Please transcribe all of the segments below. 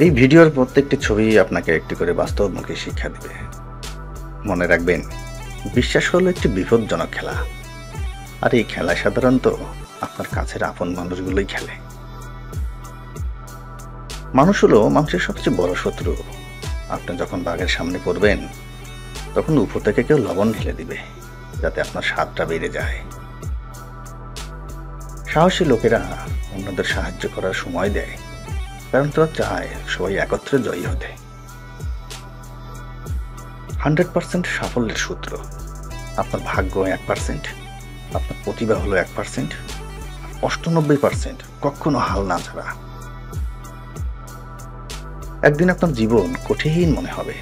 এই ভিডিওর প্রত্যেকটি ছবি আপনাকে একটি করে বাস্তবমুখী শিক্ষা দিবে। মনে রাখবেন, বিশ্বাস হলো একটি বিপজ্জনক খেলা, আর এই খেলায় সাধারণত আপনার কাছের আপন মানুষগুলোই খেলে। মানুষ হলো মানুষের সবচেয়ে বড় শত্রু। আপনি যখন বাঘের সামনে পড়বেন, তখন উপর থেকে কেউ লবণ ঢেলে দিবে যাতে আপনার স্বাদটা বেড়ে যায়। সাহসী লোকেরা অন্যদের সাহায্য করার সময় দেয়, কারণ তারা চায় সবাই একত্রে জয়ী হতে। 100% সাফল্যের সূত্র: আপনার ভাগ্য 1%, আপনার প্রতিভা হলো 1%, 98% কখনো হাল না ছাড়া। একদিন আপনার জীবন কঠিন মনে হবে,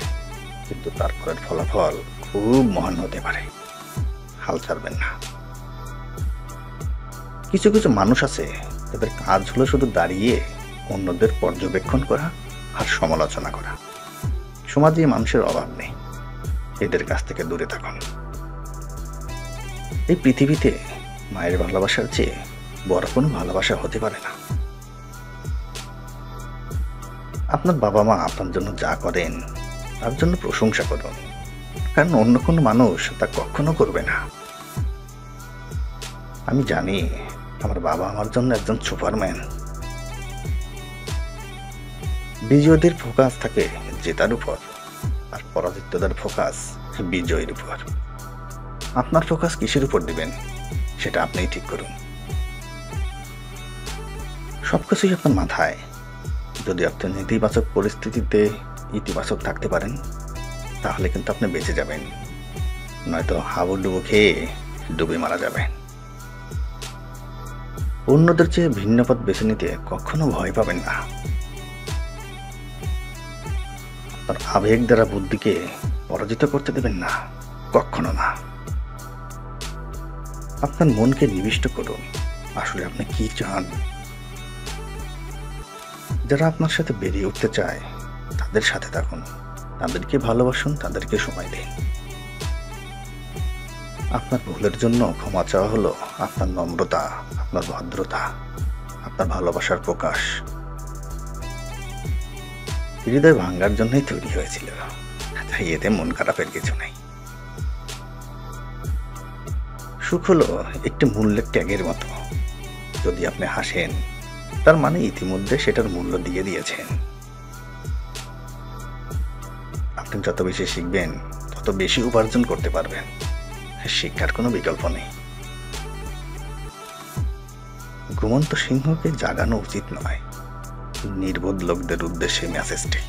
কিন্তু তারপরের ফলাফল খুব মহান হতে পারে। হাল ছাড়বেন না। কিছু কিছু মানুষ আছে, তাদের কাজ হলো শুধু দাঁড়িয়ে অন্যদের পর্যবেক্ষণ করা আর সমালোচনা করা। সমাজে মানুষের অভাব নেই, এদের কাছ থেকে দূরে থাকুন। এই পৃথিবীতে মায়ের ভালোবাসার চেয়ে বড় কোনো ভালোবাসা হতে পারে না। আপনার বাবা মা আপনার জন্য যা করেন তার জন্য প্রশংসা করুন, কারণ অন্য কোনো মানুষ তা কখনো করবে না। আমি জানি আমার বাবা আমার জন্য একজন সুপারম্যান। বিজয়ীদের ফোকাস থাকে জেতার উপর, আর পরাজিতদের ফোকাস বিজয়ের উপর। আপনার ফোকাস কিসের উপর দিবেন সেটা আপনিই ঠিক করুন। সবকিছুই আপনার মাথায়। যদি আপনি নেতিবাচক পরিস্থিতিতে ইতিবাচক থাকতে পারেন, তাহলে কিন্তু আপনি বেঁচে যাবেন, নয়তো হাবুডুবু খেয়ে ডুবে মারা যাবেন। অন্যদের চেয়ে ভিন্ন পথ বেছে নিতে কখনো ভয় পাবেন না। আপনার আবেগ দ্বারা বুদ্ধিকে পরাজিত করতে দেবেন না, কখনো না। আপনার মনকে নিবিষ্ট করুন, আসলে আপনি কি চান। যারা আপনার সাথে বেরিয়ে উঠতে চায় তাদের সাথে থাকুন, তাদেরকে ভালোবাসুন, তাদেরকে সময় দিন। আপনার ভুলের জন্য ক্ষমা চাওয়া হলো আপনার নম্রতা, আপনার ভদ্রতা, আপনার ভালোবাসার প্রকাশ। হৃদয় ভাঙার জন্যই তৈরি হয়েছিল, তাই এতে মন খারাপের কিছু নেই। সুখ হলো একটি মূল্যের ট্যাগের মতো। যদি আপনি হাসেন, তার মানে ইতিমধ্যে সেটার মূল্য দিয়ে দিয়েছেন। আপনি যত বেশি শিখবেন, তত বেশি উপার্জন করতে পারবেন। শিক্ষার কোনো বিকল্প নেই। ঘুমন্ত সিংহকে জাগানো উচিত নয়, নির্বোধ লোকদের উদ্দেশ্যে মেসেজটি।